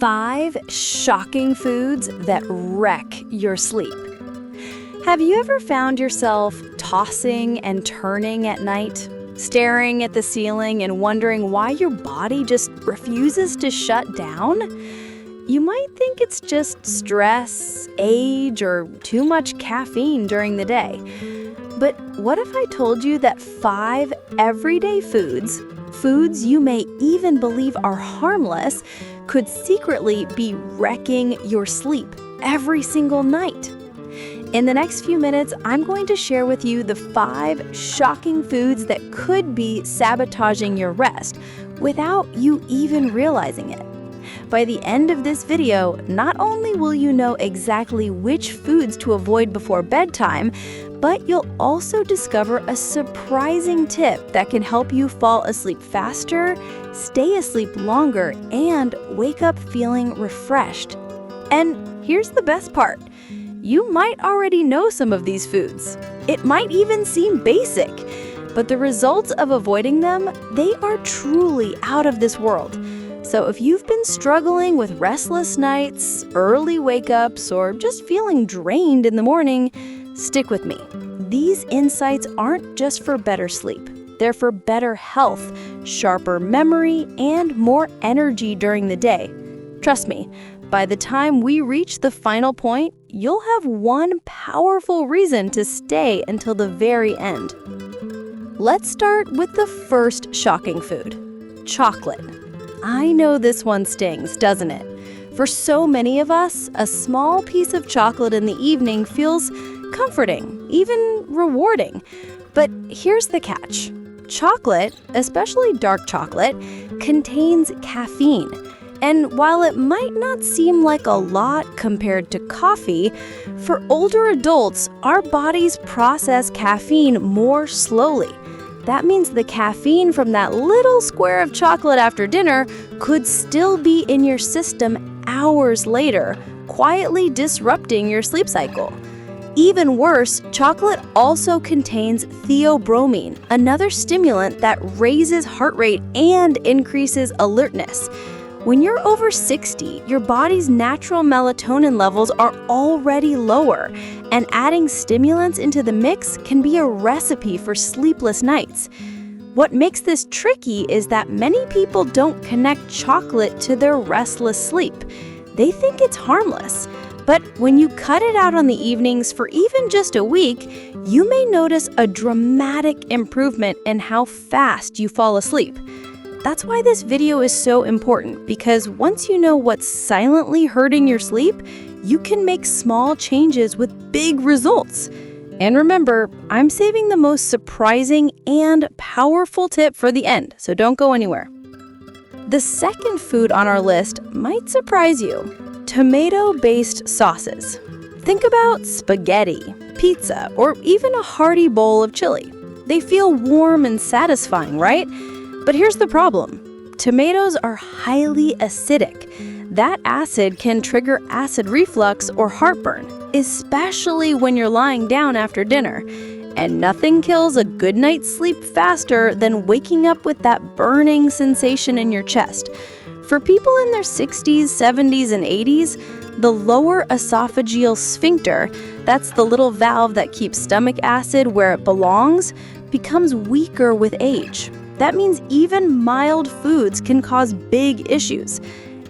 5 shocking foods that wreck your sleep. Have you ever found yourself tossing and turning at night, staring at the ceiling and wondering why your body just refuses to shut down? You might think it's just stress, age, or too much caffeine during the day. But what if I told you that 5 everyday foods you may even believe are harmless, could secretly be wrecking your sleep every single night? In the next few minutes, I'm going to share with you the 5 shocking foods that could be sabotaging your rest without you even realizing it. By the end of this video, not only will you know exactly which foods to avoid before bedtime, but you'll also discover a surprising tip that can help you fall asleep faster, stay asleep longer, and wake up feeling refreshed. And here's the best part. You might already know some of these foods. It might even seem basic, but the results of avoiding them, they are truly out of this world. So if you've been struggling with restless nights, early wake-ups, or just feeling drained in the morning, stick with me. These insights aren't just for better sleep. They're for better health, sharper memory, and more energy during the day. Trust me, by the time we reach the final point, you'll have one powerful reason to stay until the very end. Let's start with the first shocking food: chocolate. I know this one stings, doesn't it? For so many of us, a small piece of chocolate in the evening feels comforting, even rewarding. But here's the catch. Chocolate, especially dark chocolate, contains caffeine. And while it might not seem like a lot compared to coffee, for older adults, our bodies process caffeine more slowly. That means the caffeine from that little square of chocolate after dinner could still be in your system hours later, quietly disrupting your sleep cycle. Even worse, chocolate also contains theobromine, another stimulant that raises heart rate and increases alertness. When you're over 60, your body's natural melatonin levels are already lower, and adding stimulants into the mix can be a recipe for sleepless nights. What makes this tricky is that many people don't connect chocolate to their restless sleep. They think it's harmless. But when you cut it out on the evenings for even just a week, you may notice a dramatic improvement in how fast you fall asleep. That's why this video is so important, because once you know what's silently hurting your sleep, you can make small changes with big results. And remember, I'm saving the most surprising and powerful tip for the end, so don't go anywhere. The second food on our list might surprise you: tomato-based sauces. Think about spaghetti, pizza, or even a hearty bowl of chili. They feel warm and satisfying, right? But here's the problem. Tomatoes are highly acidic. That acid can trigger acid reflux or heartburn, especially when you're lying down after dinner. And nothing kills a good night's sleep faster than waking up with that burning sensation in your chest. For people in their 60s, 70s, and 80s, the lower esophageal sphincter, that's the little valve that keeps stomach acid where it belongs, becomes weaker with age. That means even mild foods can cause big issues.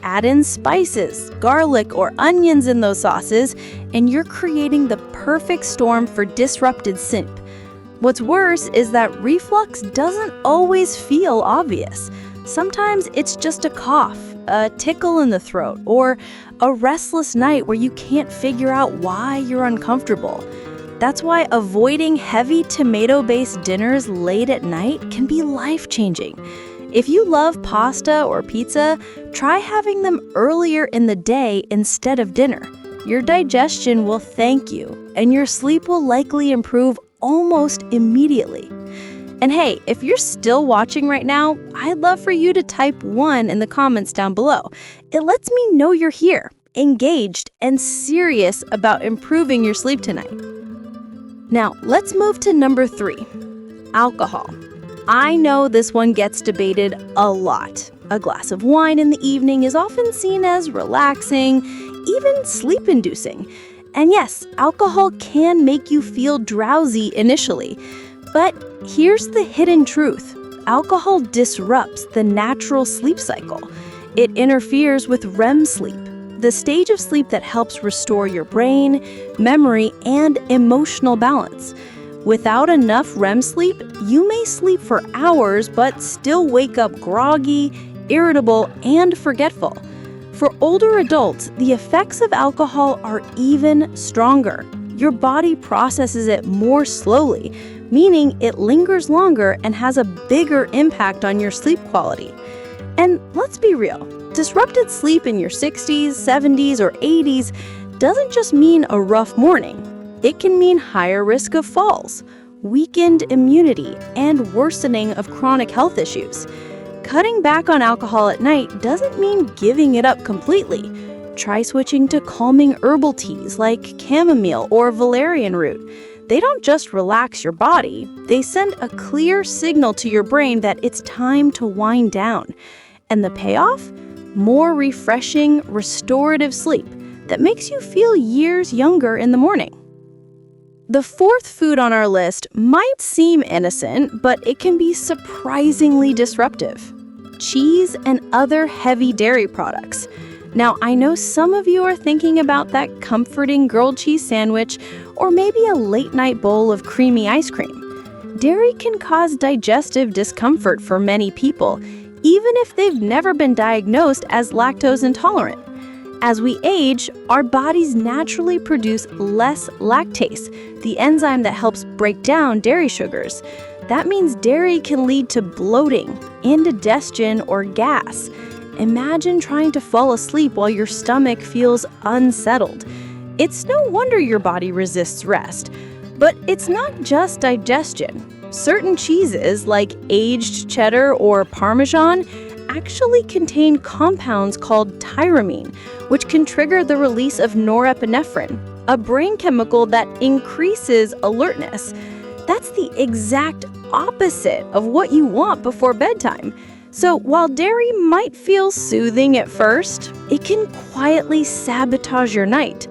Add in spices, garlic, or onions in those sauces, and you're creating the perfect storm for disrupted sleep. What's worse is that reflux doesn't always feel obvious. Sometimes it's just a cough, a tickle in the throat, or a restless night where you can't figure out why you're uncomfortable. That's why avoiding heavy tomato-based dinners late at night can be life-changing. If you love pasta or pizza, try having them earlier in the day instead of dinner. Your digestion will thank you, and your sleep will likely improve almost immediately. And hey, if you're still watching right now, I'd love for you to type 1 in the comments down below. It lets me know you're here, engaged, and serious about improving your sleep tonight. Now, let's move to number 3, alcohol. I know this one gets debated a lot. A glass of wine in the evening is often seen as relaxing, even sleep-inducing. And yes, alcohol can make you feel drowsy initially. But here's the hidden truth. Alcohol disrupts the natural sleep cycle. It interferes with REM sleep, the stage of sleep that helps restore your brain, memory, and emotional balance. Without enough REM sleep, you may sleep for hours but still wake up groggy, irritable, and forgetful. For older adults, the effects of alcohol are even stronger. Your body processes it more slowly, meaning it lingers longer and has a bigger impact on your sleep quality. And let's be real, disrupted sleep in your 60s, 70s, or 80s doesn't just mean a rough morning. It can mean higher risk of falls, weakened immunity, and worsening of chronic health issues. Cutting back on alcohol at night doesn't mean giving it up completely. Try switching to calming herbal teas like chamomile or valerian root. They don't just relax your body, they send a clear signal to your brain that it's time to wind down. And the payoff? More refreshing, restorative sleep that makes you feel years younger in the morning. The fourth food on our list might seem innocent, but it can be surprisingly disruptive. Cheese and other heavy dairy products. Now, I know some of you are thinking about that comforting grilled cheese sandwich or maybe a late-night bowl of creamy ice cream. Dairy can cause digestive discomfort for many people, even if they've never been diagnosed as lactose intolerant. As we age, our bodies naturally produce less lactase, the enzyme that helps break down dairy sugars. That means dairy can lead to bloating, indigestion, or gas. Imagine trying to fall asleep while your stomach feels unsettled. It's no wonder your body resists rest. But it's not just digestion. Certain cheeses, like aged cheddar or Parmesan, actually contain compounds called tyramine, which can trigger the release of norepinephrine, a brain chemical that increases alertness. That's the exact opposite of what you want before bedtime. So while dairy might feel soothing at first, it can quietly sabotage your night.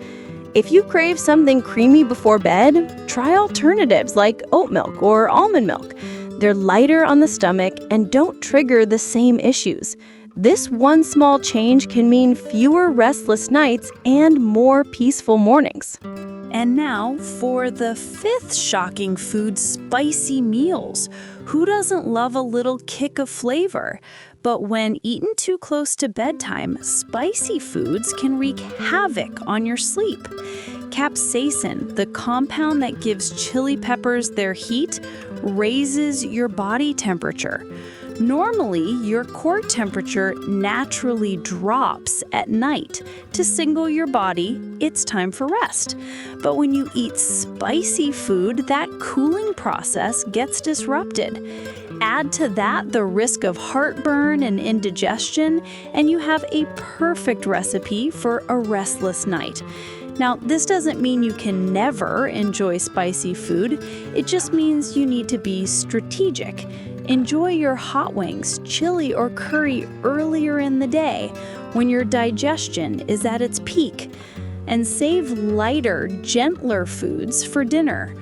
If you crave something creamy before bed, try alternatives like oat milk or almond milk. They're lighter on the stomach and don't trigger the same issues. This one small change can mean fewer restless nights and more peaceful mornings. And now for the fifth shocking food, spicy meals. Who doesn't love a little kick of flavor? But when eaten too close to bedtime, spicy foods can wreak havoc on your sleep. Capsaicin, the compound that gives chili peppers their heat, raises your body temperature. Normally, your core temperature naturally drops at night. To signal your body, it's time for rest. But when you eat spicy food, that cooling process gets disrupted. Add to that the risk of heartburn and indigestion, and you have a perfect recipe for a restless night. Now, this doesn't mean you can never enjoy spicy food. It just means you need to be strategic. Enjoy your hot wings, chili, or curry earlier in the day when your digestion is at its peak. And save lighter, gentler foods for dinner.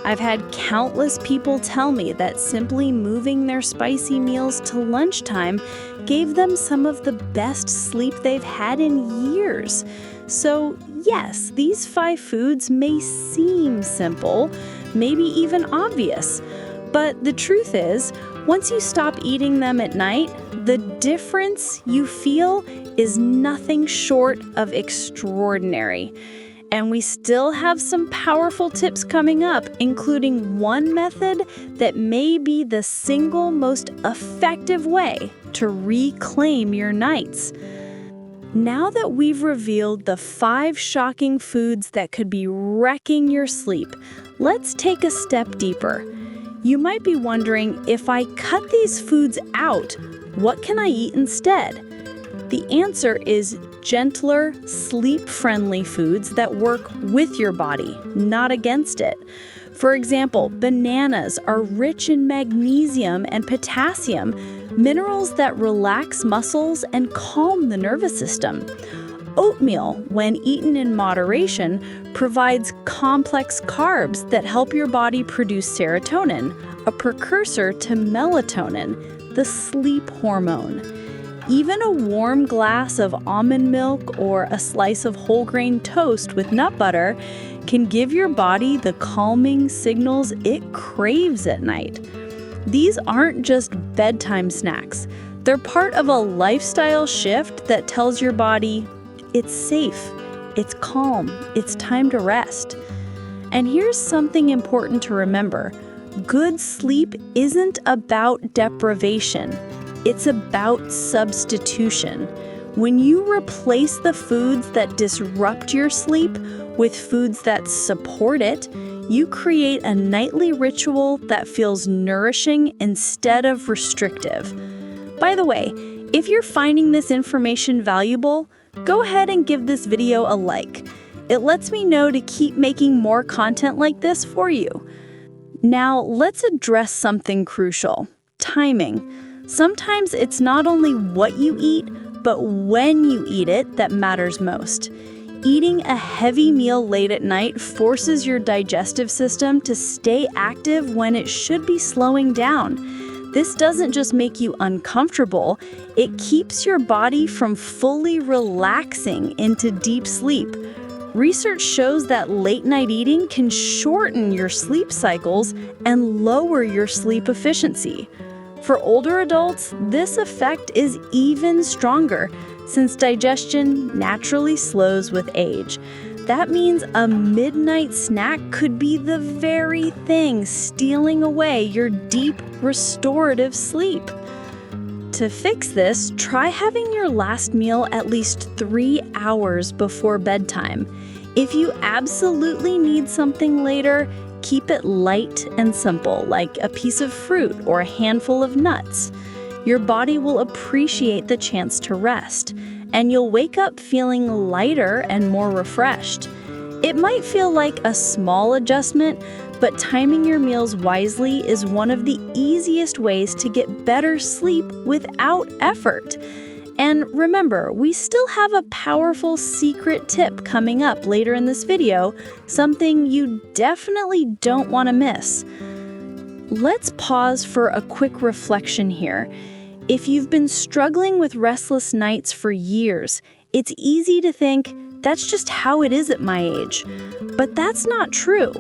I've had countless people tell me that simply moving their spicy meals to lunchtime gave them some of the best sleep they've had in years. So yes, these 5 foods may seem simple, maybe even obvious. But the truth is, once you stop eating them at night, the difference you feel is nothing short of extraordinary. And we still have some powerful tips coming up, including one method that may be the single most effective way to reclaim your nights. Now that we've revealed the 5 shocking foods that could be wrecking your sleep, let's take a step deeper. You might be wondering, if I cut these foods out, what can I eat instead? The answer is gentler, sleep-friendly foods that work with your body, not against it. For example, bananas are rich in magnesium and potassium, minerals that relax muscles and calm the nervous system. Oatmeal, when eaten in moderation, provides complex carbs that help your body produce serotonin, a precursor to melatonin, the sleep hormone. Even a warm glass of almond milk or a slice of whole grain toast with nut butter can give your body the calming signals it craves at night. These aren't just bedtime snacks. They're part of a lifestyle shift that tells your body, it's safe, it's calm, it's time to rest. And here's something important to remember. Good sleep isn't about deprivation. It's about substitution. When you replace the foods that disrupt your sleep with foods that support it, you create a nightly ritual that feels nourishing instead of restrictive. By the way, if you're finding this information valuable, go ahead and give this video a like. It lets me know to keep making more content like this for you. Now, let's address something crucial: timing. Sometimes it's not only what you eat, but when you eat it that matters most. Eating a heavy meal late at night forces your digestive system to stay active when it should be slowing down. This doesn't just make you uncomfortable, it keeps your body from fully relaxing into deep sleep. Research shows that late-night eating can shorten your sleep cycles and lower your sleep efficiency. For older adults, this effect is even stronger, since digestion naturally slows with age. That means a midnight snack could be the very thing stealing away your deep, restorative sleep. To fix this, try having your last meal at least 3 hours before bedtime. If you absolutely need something later, keep it light and simple, like a piece of fruit or a handful of nuts. Your body will appreciate the chance to rest, and you'll wake up feeling lighter and more refreshed. It might feel like a small adjustment, but timing your meals wisely is one of the easiest ways to get better sleep without effort. And remember, we still have a powerful secret tip coming up later in this video, something you definitely don't want to miss. Let's pause for a quick reflection here. If you've been struggling with restless nights for years, it's easy to think, that's just how it is at my age. But that's not true.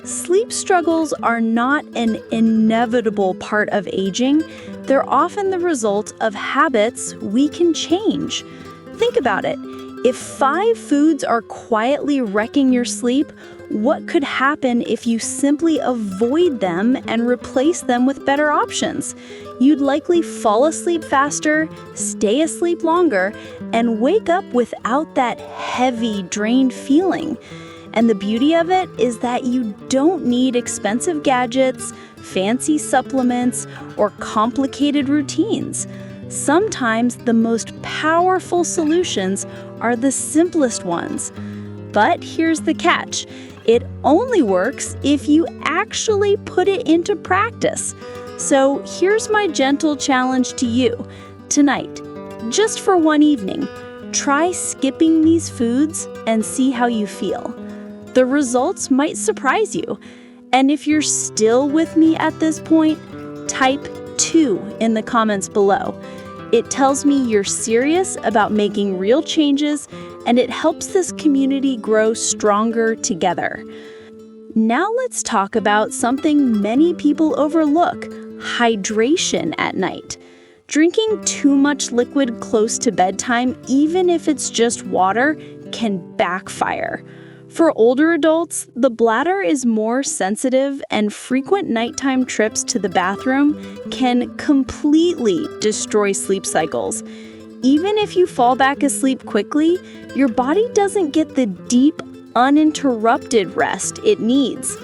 Sleep struggles are not an inevitable part of aging. They're often the result of habits we can change. Think about it. If 5 foods are quietly wrecking your sleep, what could happen if you simply avoid them and replace them with better options? You'd likely fall asleep faster, stay asleep longer, and wake up without that heavy, drained feeling. And the beauty of it is that you don't need expensive gadgets, fancy supplements, or complicated routines. Sometimes the most powerful solutions are the simplest ones. But here's the catch. It only works if you actually put it into practice. So here's my gentle challenge to you. Tonight, just for one evening, try skipping these foods and see how you feel. The results might surprise you. And if you're still with me at this point, type 2 in the comments below. It tells me you're serious about making real changes, and it helps this community grow stronger together. Now let's talk about something many people overlook: hydration at night. Drinking too much liquid close to bedtime, even if it's just water, can backfire. For older adults, the bladder is more sensitive, and frequent nighttime trips to the bathroom can completely destroy sleep cycles. Even if you fall back asleep quickly, your body doesn't get the deep, uninterrupted rest it needs.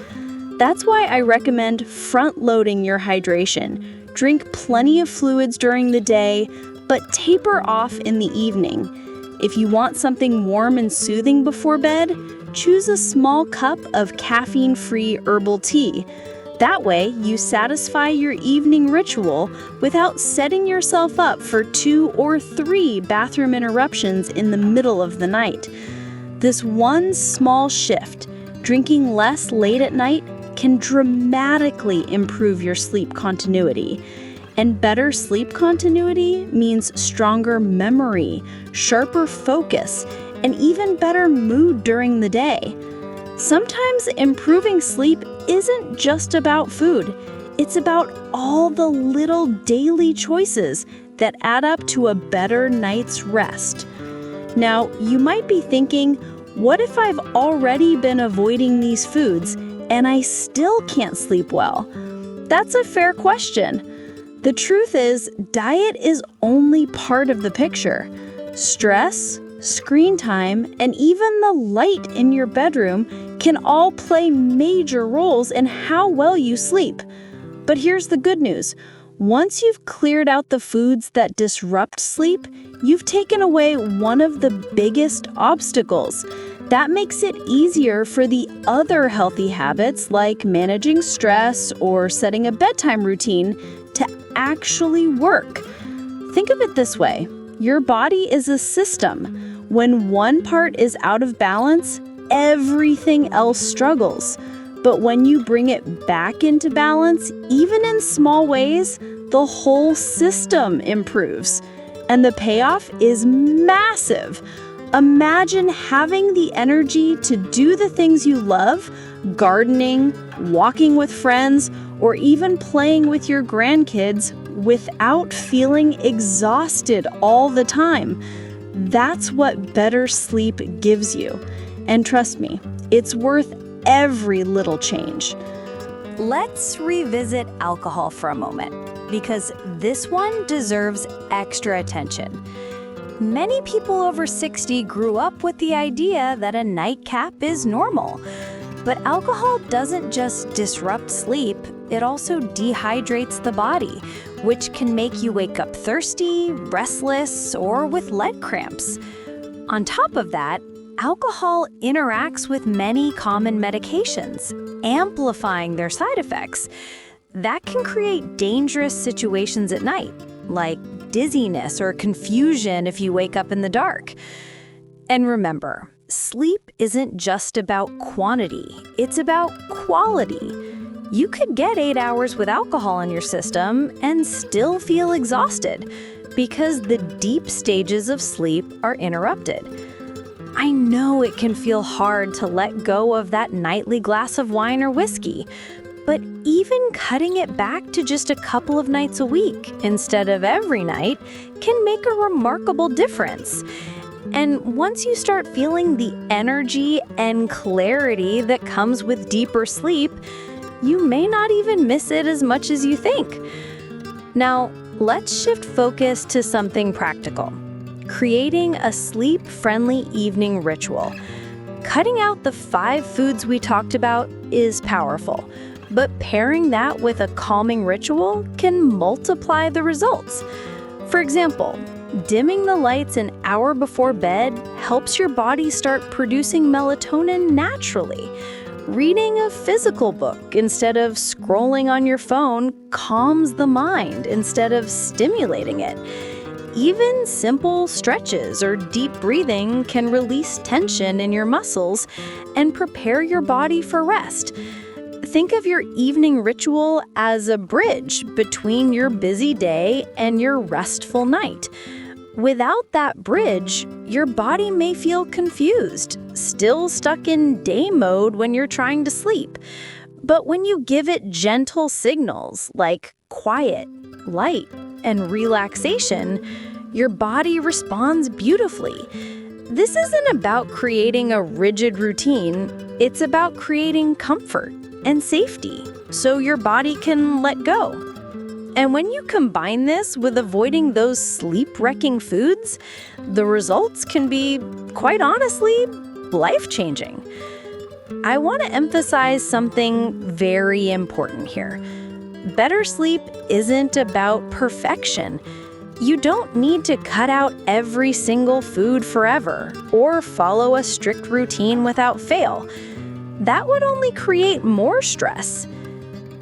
That's why I recommend front-loading your hydration. Drink plenty of fluids during the day, but taper off in the evening. If you want something warm and soothing before bed, choose a small cup of caffeine-free herbal tea. That way, you satisfy your evening ritual without setting yourself up for 2 or 3 bathroom interruptions in the middle of the night. This one small shift, drinking less late at night, can dramatically improve your sleep continuity. And better sleep continuity means stronger memory, sharper focus, and even better mood during the day. Sometimes improving sleep isn't just about food. It's about all the little daily choices that add up to a better night's rest. Now, you might be thinking, what if I've already been avoiding these foods and I still can't sleep well? That's a fair question. The truth is, diet is only part of the picture. Stress, screen time, and even the light in your bedroom can all play major roles in how well you sleep. But here's the good news. Once you've cleared out the foods that disrupt sleep, you've taken away one of the biggest obstacles. That makes it easier for the other healthy habits like managing stress or setting a bedtime routine to actually work. Think of it this way. Your body is a system. When one part is out of balance, everything else struggles. But when you bring it back into balance, even in small ways, the whole system improves. And the payoff is massive. Imagine having the energy to do the things you love, gardening, walking with friends, or even playing with your grandkids without feeling exhausted all the time. That's what better sleep gives you. And trust me, it's worth every little change. Let's revisit alcohol for a moment, because this one deserves extra attention. Many people over 60 grew up with the idea that a nightcap is normal. But alcohol doesn't just disrupt sleep, it also dehydrates the body, which can make you wake up thirsty, restless, or with leg cramps. On top of that, alcohol interacts with many common medications, amplifying their side effects. That can create dangerous situations at night, like dizziness or confusion if you wake up in the dark. And remember, sleep isn't just about quantity, it's about quality. You could get 8 hours with alcohol in your system and still feel exhausted because the deep stages of sleep are interrupted. I know it can feel hard to let go of that nightly glass of wine or whiskey, but even cutting it back to just a couple of nights a week instead of every night can make a remarkable difference. And once you start feeling the energy and clarity that comes with deeper sleep, you may not even miss it as much as you think. Now, let's shift focus to something practical. Creating a sleep-friendly evening ritual. Cutting out the 5 foods we talked about is powerful, but pairing that with a calming ritual can multiply the results. For example, dimming the lights an hour before bed helps your body start producing melatonin naturally. Reading a physical book instead of scrolling on your phone calms the mind instead of stimulating it. Even simple stretches or deep breathing can release tension in your muscles and prepare your body for rest. Think of your evening ritual as a bridge between your busy day and your restful night. Without that bridge, your body may feel confused, still stuck in day mode when you're trying to sleep. But when you give it gentle signals like quiet, light, and relaxation, your body responds beautifully. This isn't about creating a rigid routine, it's about creating comfort and safety so your body can let go. And when you combine this with avoiding those sleep-wrecking foods, the results can be, quite honestly, life-changing. I want to emphasize something very important here. Better sleep isn't about perfection. You don't need to cut out every single food forever or follow a strict routine without fail. That would only create more stress.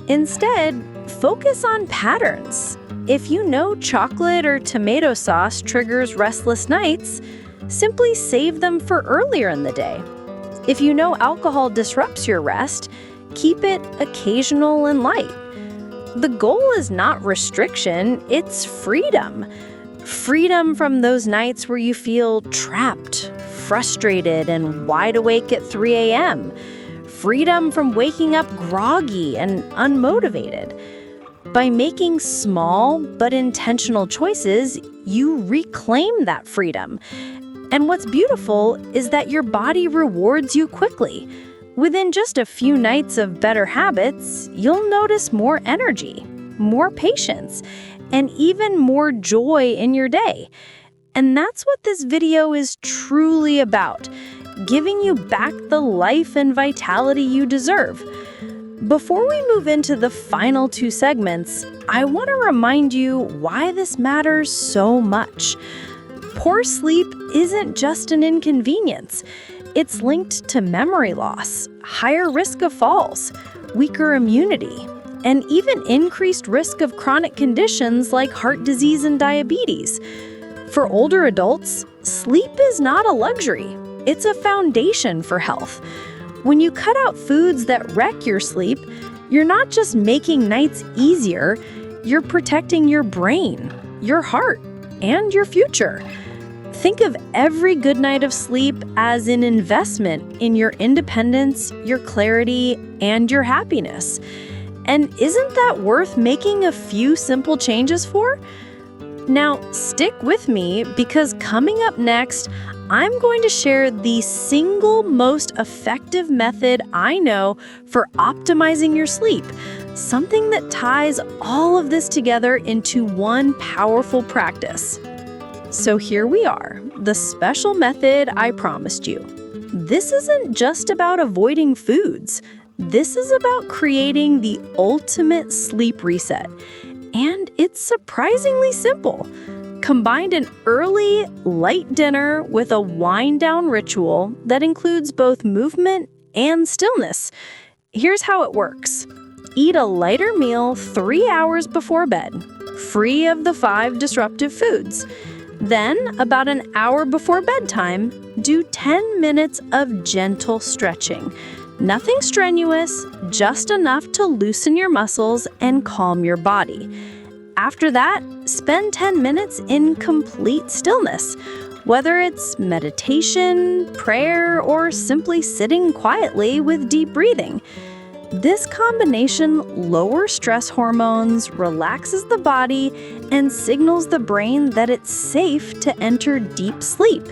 Instead, focus on patterns. If you know chocolate or tomato sauce triggers restless nights, simply save them for earlier in the day. If you know alcohol disrupts your rest, keep it occasional and light. The goal is not restriction, it's freedom. Freedom from those nights where you feel trapped, frustrated, and wide awake at 3 a.m. Freedom from waking up groggy and unmotivated. By making small but intentional choices, you reclaim that freedom. And what's beautiful is that your body rewards you quickly. Within just a few nights of better habits, you'll notice more energy, more patience, and even more joy in your day. And that's what this video is truly about, giving you back the life and vitality you deserve. Before we move into the final 2 segments, I want to remind you why this matters so much. Poor sleep isn't just an inconvenience. It's linked to memory loss, higher risk of falls, weaker immunity, and even increased risk of chronic conditions like heart disease and diabetes. For older adults, sleep is not a luxury. It's a foundation for health. When you cut out foods that wreck your sleep, you're not just making nights easier, you're protecting your brain, your heart, and your future. Think of every good night of sleep as an investment in your independence, your clarity, and your happiness. And isn't that worth making a few simple changes for? Now, stick with me because coming up next, I'm going to share the single most effective method I know for optimizing your sleep, something that ties all of this together into one powerful practice. So here we are, the special method I promised you. This isn't just about avoiding foods. This is about creating the ultimate sleep reset. And it's surprisingly simple. Combine an early, light dinner with a wind-down ritual that includes both movement and stillness. Here's how it works. Eat a lighter meal 3 hours before bed, free of the 5 disruptive foods. Then, about an hour before bedtime, do 10 minutes of gentle stretching. Nothing strenuous, just enough to loosen your muscles and calm your body. After that, spend 10 minutes in complete stillness, whether it's meditation, prayer, or simply sitting quietly with deep breathing. This combination lowers stress hormones, relaxes the body, and signals the brain that it's safe to enter deep sleep.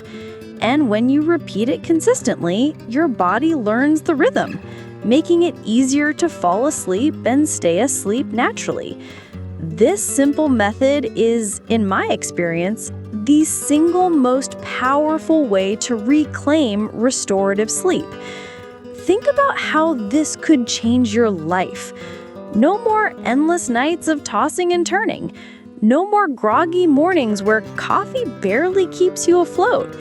And when you repeat it consistently, your body learns the rhythm, making it easier to fall asleep and stay asleep naturally. This simple method is, in my experience, the single most powerful way to reclaim restorative sleep. Think about how this could change your life. No more endless nights of tossing and turning. No more groggy mornings where coffee barely keeps you afloat.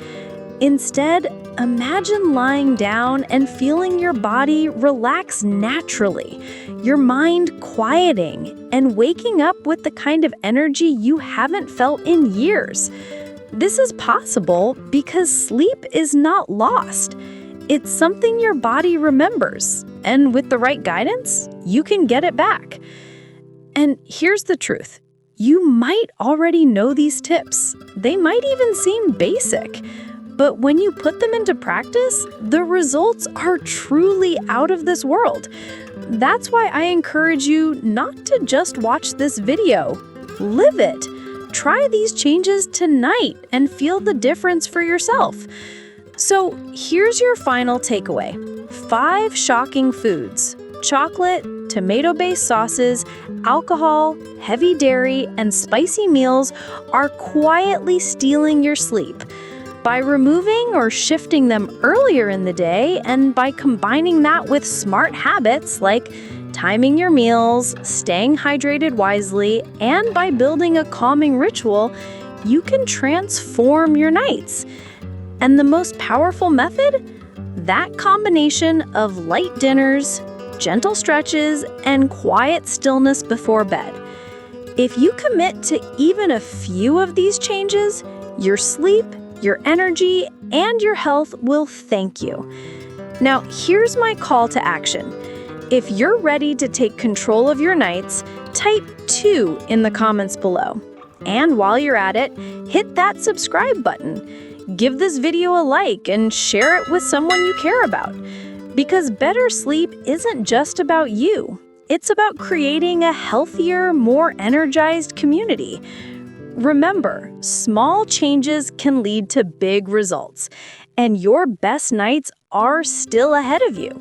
Instead, imagine lying down and feeling your body relax naturally, your mind quieting, and waking up with the kind of energy you haven't felt in years. This is possible because sleep is not lost. It's something your body remembers, and with the right guidance, you can get it back. And here's the truth. You might already know these tips. They might even seem basic. But when you put them into practice, the results are truly out of this world. That's why I encourage you not to just watch this video. Live it. Try these changes tonight and feel the difference for yourself. So here's your final takeaway. 5 shocking foods: chocolate, tomato-based sauces, alcohol, heavy dairy, and spicy meals are quietly stealing your sleep. By removing or shifting them earlier in the day, and by combining that with smart habits like timing your meals, staying hydrated wisely, and by building a calming ritual, you can transform your nights. And the most powerful method? That combination of light dinners, gentle stretches, and quiet stillness before bed. If you commit to even a few of these changes, your sleep, your energy, and your health will thank you. Now, here's my call to action. If you're ready to take control of your nights, type 2 in the comments below. And while you're at it, hit that subscribe button. Give this video a like and share it with someone you care about. Because better sleep isn't just about you. It's about creating a healthier, more energized community. Remember, small changes can lead to big results, and your best nights are still ahead of you.